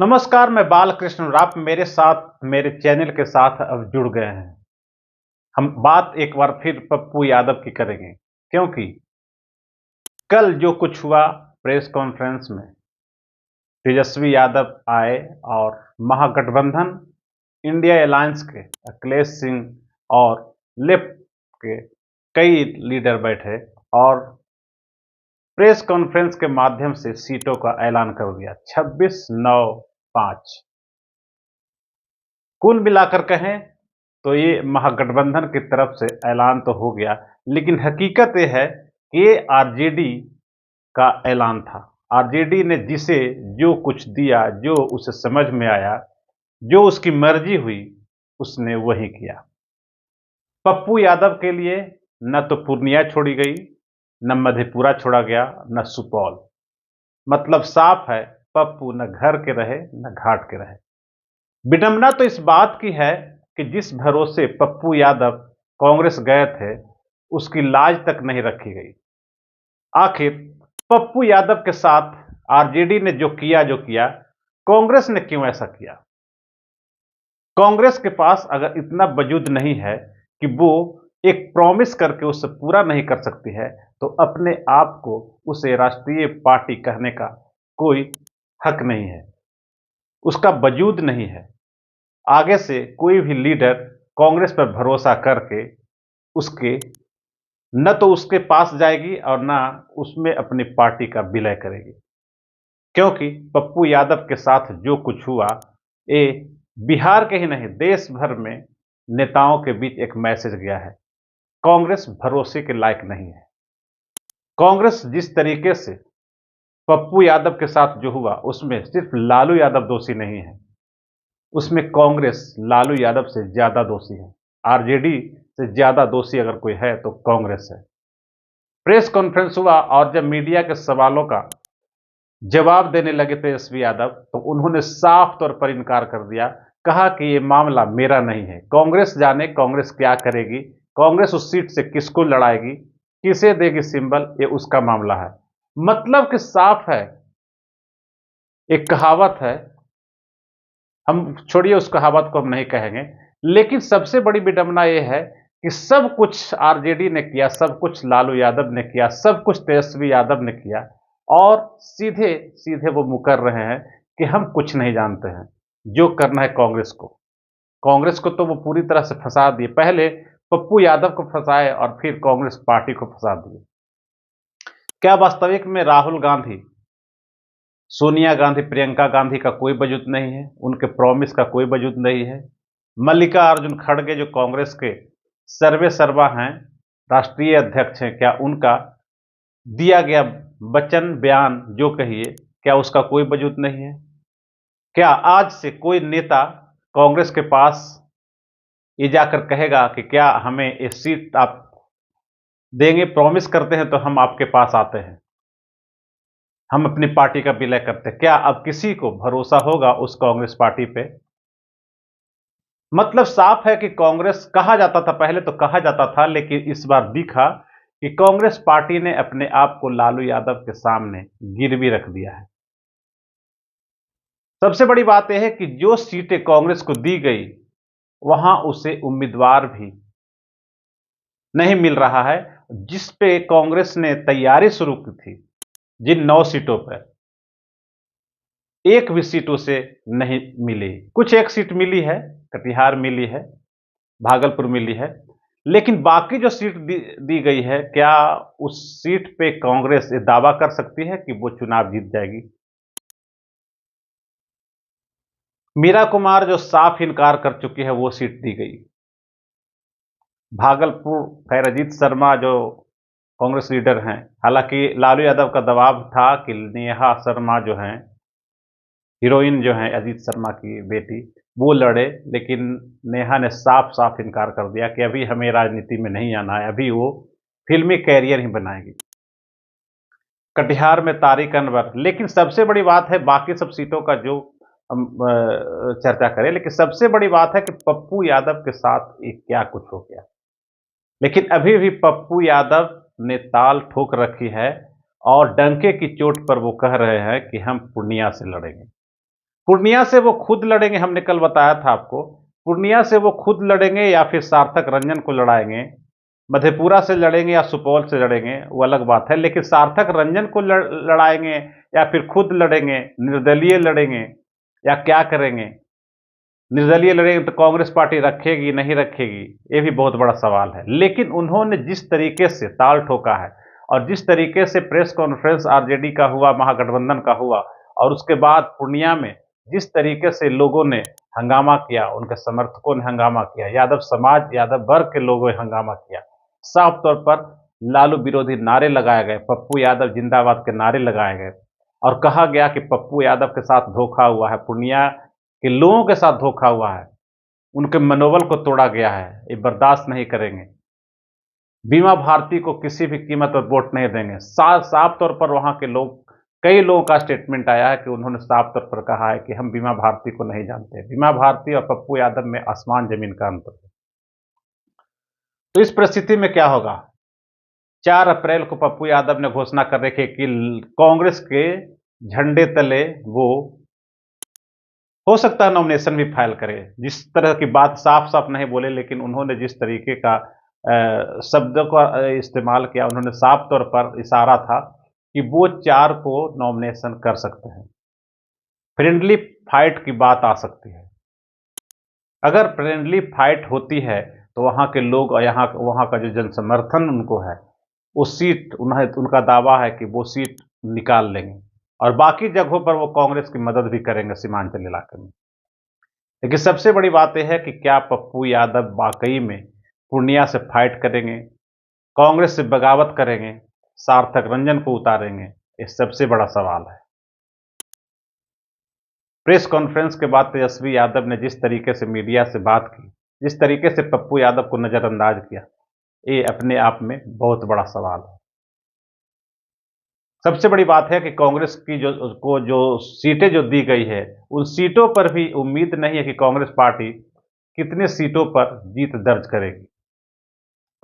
नमस्कार, मैं बालकृष्ण और आप मेरे साथ मेरे चैनल के साथ अब जुड़ गए हैं। हम बात एक बार फिर पप्पू यादव की करेंगे, क्योंकि कल जो कुछ हुआ प्रेस कॉन्फ्रेंस में, तेजस्वी यादव आए और महागठबंधन इंडिया अलायंस के अखिलेश सिंह और लेफ्ट के कई लीडर बैठे और प्रेस कॉन्फ्रेंस के माध्यम से सीटों का ऐलान कर दिया। 26 9 5 कुल मिलाकर कहें तो ये महागठबंधन की तरफ से ऐलान तो हो गया, लेकिन हकीकत ये है कि ये आरजेडी का ऐलान था। आरजेडी ने जिसे जो कुछ दिया, जो उसे समझ में आया, जो उसकी मर्जी हुई, उसने वही किया। पप्पू यादव के लिए न तो पूर्णिया छोड़ी गई, न मधेपुरा छोड़ा गया, न सुपौल। मतलब साफ है, पप्पू न घर के रहे न घाट के रहे। विडंबना तो इस बात की है कि जिस भरोसे पप्पू यादव कांग्रेस गए थे, उसकी लाज तक नहीं रखी गई। आखिर पप्पू यादव के साथ आरजेडी ने जो किया, कांग्रेस ने क्यों ऐसा किया? कांग्रेस के पास अगर इतना वजूद नहीं है कि वो एक प्रॉमिस करके उसे पूरा नहीं कर सकती है, तो अपने आप को उसे राष्ट्रीय पार्टी कहने का कोई हक नहीं है, उसका वजूद नहीं है। आगे से कोई भी लीडर कांग्रेस पर भरोसा करके उसके न तो उसके पास जाएगी और ना उसमें अपनी पार्टी का विलय करेगी, क्योंकि पप्पू यादव के साथ जो कुछ हुआ, ये बिहार के ही नहीं देश भर में नेताओं के बीच एक मैसेज गया है। कांग्रेस भरोसे के लायक नहीं है। कांग्रेस जिस तरीके से पप्पू यादव के साथ जो हुआ, उसमें सिर्फ लालू यादव दोषी नहीं है, उसमें कांग्रेस लालू यादव से ज्यादा दोषी है। आरजेडी से ज्यादा दोषी अगर कोई है तो कांग्रेस है। प्रेस कॉन्फ्रेंस हुआ और जब मीडिया के सवालों का जवाब देने लगे तेजस्वी यादव, तो उन्होंने साफ तौर पर इनकार कर दिया। कहा कि ये मामला मेरा नहीं है, कांग्रेस जाने कांग्रेस क्या करेगी, कांग्रेस उस सीट से किसको लड़ाएगी, किसे देगी सिंबल, ये उसका मामला है। मतलब कि साफ है। एक कहावत है, हम छोड़िए उस कहावत को हम नहीं कहेंगे, लेकिन सबसे बड़ी विडंबना यह है कि सब कुछ आरजेडी ने किया, सब कुछ लालू यादव ने किया, सब कुछ तेजस्वी यादव ने किया और सीधे सीधे वो मुकर रहे हैं कि हम कुछ नहीं जानते हैं, जो करना है कांग्रेस को। कांग्रेस को तो वो पूरी तरह से फंसा दिए, पहले पप्पू यादव को फंसाए और फिर कांग्रेस पार्टी को फंसा दिए। क्या वास्तविक में राहुल गांधी, सोनिया गांधी, प्रियंका गांधी का कोई वजूद नहीं है, उनके प्रॉमिस का कोई वजूद नहीं है। मल्लिकार्जुन खड़गे जो कांग्रेस के सर्वे सर्वा हैं, राष्ट्रीय अध्यक्ष हैं, क्या उनका दिया गया वचन, बयान जो कहिए, क्या उसका कोई वजूद नहीं है? क्या आज से कोई नेता कांग्रेस के पास ये जाकर कहेगा कि क्या हमें ये सीट आप देंगे, प्रॉमिस करते हैं तो हम आपके पास आते हैं, हम अपनी पार्टी का विलय करते हैं? क्या अब किसी को भरोसा होगा उस कांग्रेस पार्टी पे? मतलब साफ है कि कांग्रेस, कहा जाता था पहले तो कहा जाता था, लेकिन इस बार दिखा कि कांग्रेस पार्टी ने अपने आप को लालू यादव के सामने गिरवी रख दिया है। सबसे बड़ी बात यह है कि जो सीटें कांग्रेस को दी गई, वहां उसे उम्मीदवार भी नहीं मिल रहा है, जिस पे कांग्रेस ने तैयारी शुरू की थी। जिन 9 सीटों पर एक भी सीट उसे नहीं मिली। कुछ एक सीट मिली है, कटिहार मिली है, भागलपुर मिली है, लेकिन बाकी जो सीट दी गई है, क्या उस सीट पे कांग्रेस ये दावा कर सकती है कि वो चुनाव जीत जाएगी? मीरा कुमार जो साफ इनकार कर चुकी है, वो सीट दी गई। भागलपुर खैर अजीत शर्मा जो कांग्रेस लीडर हैं, हालांकि लालू यादव का दबाव था कि नेहा शर्मा जो हैं, हीरोइन जो हैं अजीत शर्मा की बेटी, वो लड़े, लेकिन नेहा ने साफ साफ इनकार कर दिया कि अभी हमें राजनीति में नहीं आना है, अभी वो फिल्मी कैरियर ही बनाएगी। कटिहार में तारिक अनवर, लेकिन सबसे बड़ी बात है, बाकी सब सीटों का जो हम चर्चा करें, लेकिन सबसे बड़ी बात है कि पप्पू यादव के साथ ये क्या कुछ हो गया। लेकिन अभी भी पप्पू यादव ने ताल ठोक रखी है और डंके की चोट पर वो कह रहे हैं कि हम पूर्णिया से लड़ेंगे। पूर्णिया से वो खुद लड़ेंगे, हमने कल बताया था आपको। पूर्णिया से वो खुद लड़ेंगे या फिर सार्थक रंजन को लड़ाएंगे, मधेपुरा से लड़ेंगे या सुपौल से लड़ेंगे, वो अलग बात है। लेकिन सार्थक रंजन को लड़ाएंगे या फिर खुद लड़ेंगे, निर्दलीय लड़ेंगे या क्या करेंगे? निर्दलीय लड़ेंगे तो कांग्रेस पार्टी रखेगी नहीं रखेगी, ये भी बहुत बड़ा सवाल है। लेकिन उन्होंने जिस तरीके से ताल ठोका है और जिस तरीके से प्रेस कॉन्फ्रेंस आरजेडी का हुआ, महागठबंधन का हुआ, और उसके बाद पूर्णिया में जिस तरीके से लोगों ने हंगामा किया, उनके समर्थकों ने हंगामा किया, यादव समाज, यादव वर्ग के लोगों ने हंगामा किया, साफ तौर पर लालू विरोधी नारे लगाए गए, पप्पू यादव जिंदाबाद के नारे लगाए गए और कहा गया कि पप्पू यादव के साथ धोखा हुआ है, पूर्णिया के लोगों के साथ धोखा हुआ है, उनके मनोबल को तोड़ा गया है, ये बर्दाश्त नहीं करेंगे। बीमा भारती को किसी भी कीमत पर वोट नहीं देंगे। साफ तौर पर वहां के लोग, कई लोगों का स्टेटमेंट आया है कि उन्होंने साफ तौर पर कहा है कि हम बीमा भारती को नहीं जानते। बीमा भारती और पप्पू यादव में आसमान जमीन का अंतर है। तो इस परिस्थिति में क्या होगा? 4 अप्रैल को पप्पू यादव ने घोषणा कर रखी कि कांग्रेस के झंडे तले वो हो सकता है नॉमिनेशन भी फाइल करे। जिस तरह की बात साफ साफ नहीं बोले, लेकिन उन्होंने जिस तरीके का शब्दों का इस्तेमाल किया, उन्होंने साफ तौर पर इशारा था कि वो 4 को नॉमिनेशन कर सकते हैं। फ्रेंडली फाइट की बात आ सकती है। अगर फ्रेंडली फाइट होती है तो वहाँ के लोग और वहाँ का जो जनसमर्थन उनको है, वो सीट, उनका दावा है कि वो सीट निकाल लेंगे और बाकी जगहों पर वो कांग्रेस की मदद भी करेंगे सीमांचल इलाके में। लेकिन सबसे बड़ी बात यह है कि क्या पप्पू यादव वाकई में पूर्णिया से फाइट करेंगे, कांग्रेस से बगावत करेंगे, सार्थक रंजन को उतारेंगे? ये सबसे बड़ा सवाल है। प्रेस कॉन्फ्रेंस के बाद तेजस्वी यादव ने जिस तरीके से मीडिया से बात की, जिस तरीके से पप्पू यादव को नजरअंदाज किया, ये अपने आप में बहुत बड़ा सवाल है। सबसे बड़ी बात है कि कांग्रेस की जो सीटें जो दी गई है, उन सीटों पर भी उम्मीद नहीं है कि कांग्रेस पार्टी कितने सीटों पर जीत दर्ज करेगी।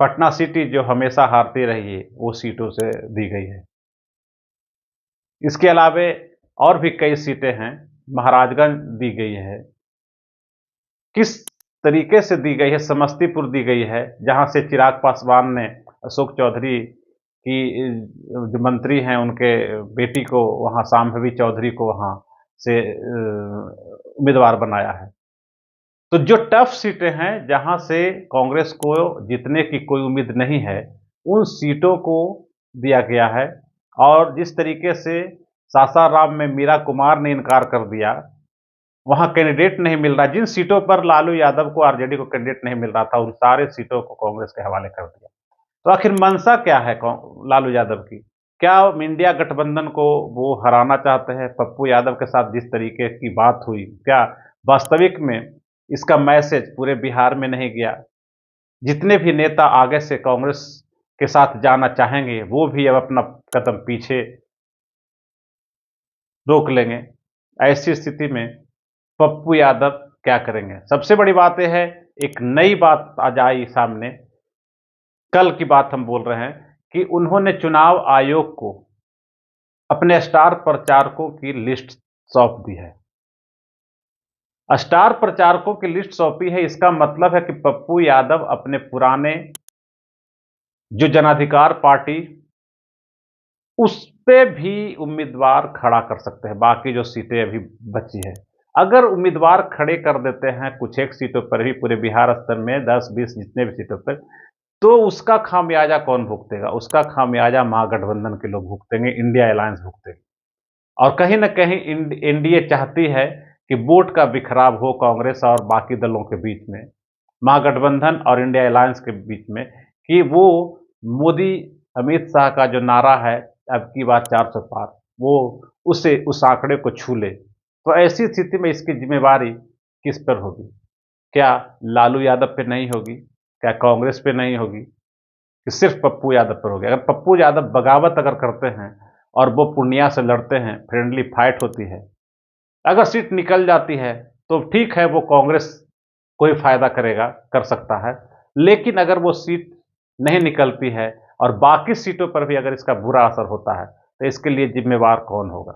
पटना सिटी जो हमेशा हारती रही है, वो सीटों से दी गई है। इसके अलावे और भी कई सीटें हैं, महाराजगंज दी गई है। किस तरीके से दी गई है? समस्तीपुर दी गई है, जहां से चिराग पासवान ने अशोक चौधरी की जो मंत्री हैं उनके बेटी को, वहां शांभवी चौधरी को वहां से उम्मीदवार बनाया है। तो जो टफ सीटें हैं, जहां से कांग्रेस को जीतने की कोई उम्मीद नहीं है, उन सीटों को दिया गया है। और जिस तरीके से सासाराम में मीरा कुमार ने इनकार कर दिया, वहां कैंडिडेट नहीं मिल रहा, जिन सीटों पर लालू यादव को, आरजेडी को कैंडिडेट नहीं मिल रहा था, उन सारे सीटों को कांग्रेस के हवाले कर दिया। तो आखिर मंशा क्या है लालू यादव की? क्या इंडिया गठबंधन को वो हराना चाहते हैं? पप्पू यादव के साथ जिस तरीके की बात हुई, क्या वास्तविक में इसका मैसेज पूरे बिहार में नहीं गया? जितने भी नेता आगे से कांग्रेस के साथ जाना चाहेंगे, वो भी अब अपना कदम पीछे रोक लेंगे। ऐसी स्थिति में पप्पू यादव क्या करेंगे? सबसे बड़ी बात यह है, एक नई बात आज आई सामने, कल की बात हम बोल रहे हैं कि उन्होंने चुनाव आयोग को अपने स्टार प्रचारकों की लिस्ट सौंप दी है। स्टार प्रचारकों की लिस्ट सौंपी है, इसका मतलब है कि पप्पू यादव अपने पुराने जो जनाधिकार पार्टी, उस पे भी उम्मीदवार खड़ा कर सकते हैं। बाकी जो सीटें अभी बची है, अगर उम्मीदवार खड़े कर देते हैं कुछ एक सीटों पर भी, पूरे बिहार स्तर में 10-20 जितने भी सीटों पर, तो उसका खामियाजा कौन भुगतेगा? उसका खामियाजा महागठबंधन के लोग भुगतेंगे, इंडिया अलायंस भुगतेगी। और कहीं ना कहीं एनडीए चाहती है कि वोट का बिखराव हो कांग्रेस और बाकी दलों के बीच में, महागठबंधन और इंडिया अलायंस के बीच में, कि वो मोदी अमित शाह का जो नारा है अब की बार 400 पार, वो उस आंकड़े को छू ले। तो ऐसी स्थिति में इसकी जिम्मेवारी किस पर होगी? क्या लालू यादव पे नहीं होगी? क्या कांग्रेस पे नहीं होगी? कि सिर्फ पप्पू यादव पर होगी? अगर पप्पू यादव बगावत अगर करते हैं और वो पूर्णिया से लड़ते हैं, फ्रेंडली फाइट होती है, अगर सीट निकल जाती है तो ठीक है, वो कांग्रेस कोई फायदा करेगा, कर सकता है। लेकिन अगर वो सीट नहीं निकलती है और बाकी सीटों पर भी अगर इसका बुरा असर होता है, तो इसके लिए जिम्मेवार कौन होगा?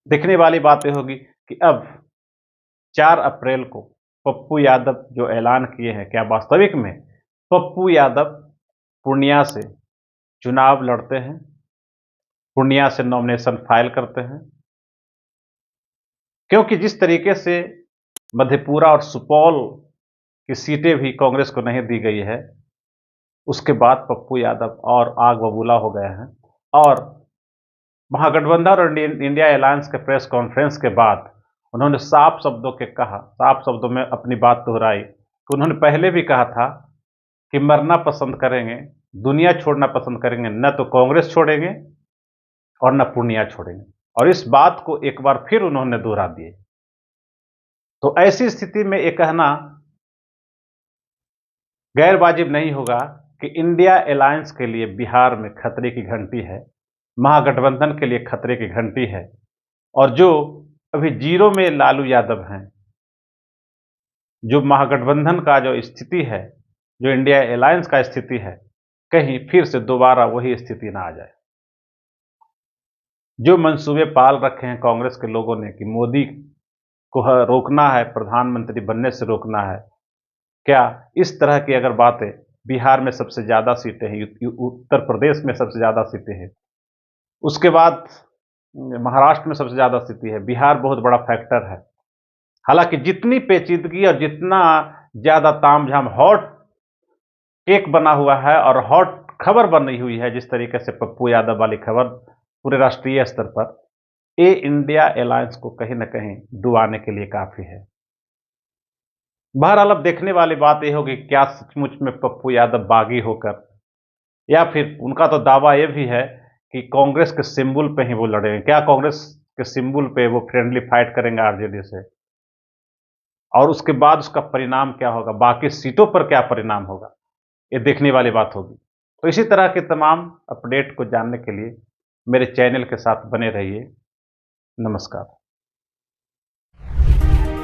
देखने वाली बात यह होगी कि अब 4 अप्रैल को पप्पू यादव जो ऐलान किए हैं, क्या वास्तविक में पप्पू यादव पूर्णिया से चुनाव लड़ते हैं, पूर्णिया से नॉमिनेशन फाइल करते हैं? क्योंकि जिस तरीके से मधेपुरा और सुपौल की सीटें भी कांग्रेस को नहीं दी गई है, उसके बाद पप्पू यादव और आग बबूला हो गए हैं। और महागठबंधन और इंडिया अलायंस के प्रेस कॉन्फ्रेंस के बाद उन्होंने साफ शब्दों में अपनी बात दोहराई कि उन्होंने पहले भी कहा था कि मरना पसंद करेंगे, दुनिया छोड़ना पसंद करेंगे, न तो कांग्रेस छोड़ेंगे और न पूर्णिया छोड़ेंगे। और इस बात को एक बार फिर उन्होंने दोहरा दिए। तो ऐसी स्थिति में यह कहना गैर वाजिब नहीं होगा कि इंडिया अलायंस के लिए बिहार में खतरे की घंटी है, महागठबंधन के लिए खतरे की घंटी है। और जो अभी जीरो में लालू यादव हैं, जो महागठबंधन का जो स्थिति है, जो इंडिया अलायंस का स्थिति है, कहीं फिर से दोबारा वही स्थिति ना आ जाए। जो मंसूबे पाल रखे हैं कांग्रेस के लोगों ने कि मोदी को रोकना है, प्रधानमंत्री बनने से रोकना है, क्या इस तरह की अगर बातें, बिहार में सबसे ज़्यादा सीटें हैं, उत्तर प्रदेश में सबसे ज़्यादा सीटें हैं, उसके बाद महाराष्ट्र में सबसे ज़्यादा स्थिति है, बिहार बहुत बड़ा फैक्टर है। हालांकि जितनी पेचीदगी और जितना ज़्यादा तामझाम हॉट केक बना हुआ है और हॉट खबर बनी हुई है, जिस तरीके से पप्पू यादव वाली खबर पूरे राष्ट्रीय स्तर पर, ये इंडिया अलायंस को कहीं ना कहीं डुबाने के लिए काफ़ी है। बहरहाल अब देखने वाली बात यह होगी क्या सचमुच में पप्पू यादव बागी होकर, या फिर उनका तो दावा यह भी है कि कांग्रेस के सिंबल पे ही वो लड़ेंगे। क्या कांग्रेस के सिंबल पे वो फ्रेंडली फाइट करेंगे आरजेडी से? और उसके बाद उसका परिणाम क्या होगा, बाकी सीटों पर क्या परिणाम होगा, ये देखने वाली बात होगी। तो इसी तरह के तमाम अपडेट को जानने के लिए मेरे चैनल के साथ बने रहिए। नमस्कार।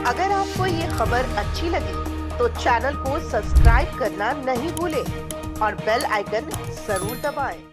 अगर आपको ये खबर अच्छी लगी तो चैनल को सब्सक्राइब करना नहीं भूलें और बेल आइकन जरूर दबाएं।